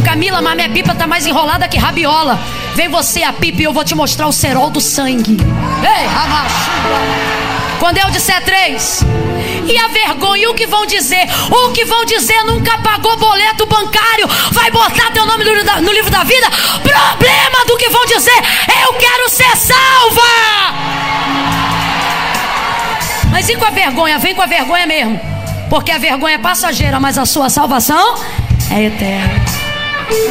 Camila, mas minha pipa tá mais enrolada que rabiola. Vem você a pipa e eu vou te mostrar o cerol do sangue. Ei, ramachuba. Quando eu disser 3, e a vergonha, o que vão dizer? O que vão dizer nunca pagou boleto bancário, vai botar teu nome no livro da vida? Problema do que vão dizer. Eu quero ser salva. Mas e com a vergonha? Vem com a vergonha mesmo, porque a vergonha é passageira, mas a sua salvação é eterna.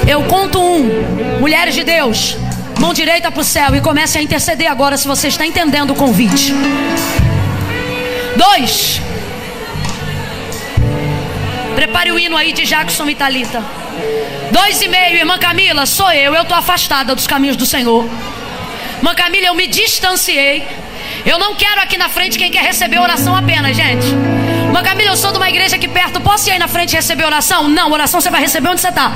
Eu conto 1, mulheres de Deus, mão direita para o céu, e comece a interceder agora, se você está entendendo o convite. 2, prepare o hino aí de Jackson e Thalita. 2,5, irmã Camila, sou eu estou afastada dos caminhos do Senhor. Irmã Camila, eu me distanciei. Eu não quero aqui na frente quem quer receber oração apenas, gente. Irmã Camila, eu sou de uma igreja aqui perto, posso ir aí na frente receber oração? Não, oração você vai receber onde você está.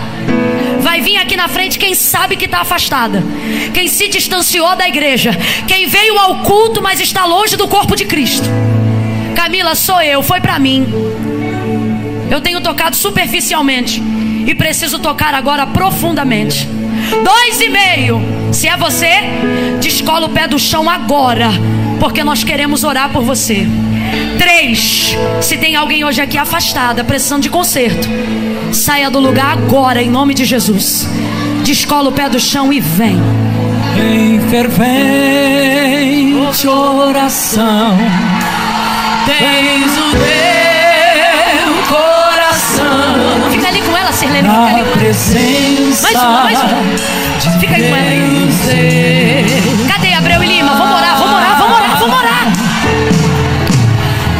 Vai vir aqui na frente quem sabe que está afastada, quem se distanciou da igreja, quem veio ao culto mas está longe do corpo de Cristo. Camila, sou eu, foi para mim. Eu tenho tocado superficialmente e preciso tocar agora profundamente. 2,5, se é você, descola o pé do chão agora, porque nós queremos orar por você. 3, se tem alguém hoje aqui afastada, precisando de conserto, saia do lugar agora, em nome de Jesus. Descola o pé do chão e vem. Em fervente oração, tens o teu coração. Fica ali com ela, Sirlene. Fica ali com ela. Mais uma. Fica aí com ela. Cadê Abreu e Lima? Vamos orar.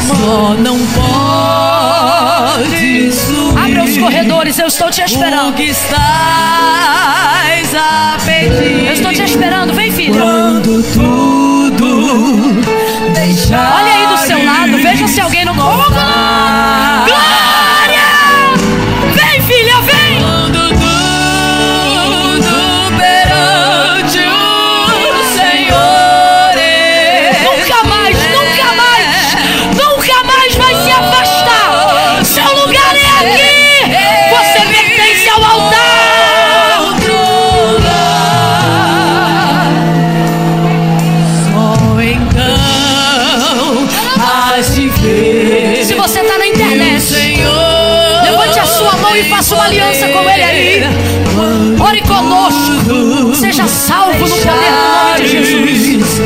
Só não pode subir. Abra os corredores, eu estou te esperando. O que estás a pedir? Eu estou te esperando, vem, filha. Quando tudo deixar. Olha aí do seu lado, veja se alguém não. Glória! Vem, filha, vem! Quando tudo perante o Senhor. Nunca mais vai se afastar. Seu lugar é aqui. Você pertence ao altar. Só então has de ver. Se você está na internet, levante a sua mão e faça uma aliança com Ele aí. Ore conosco. Seja salvo no poder do nome de Jesus.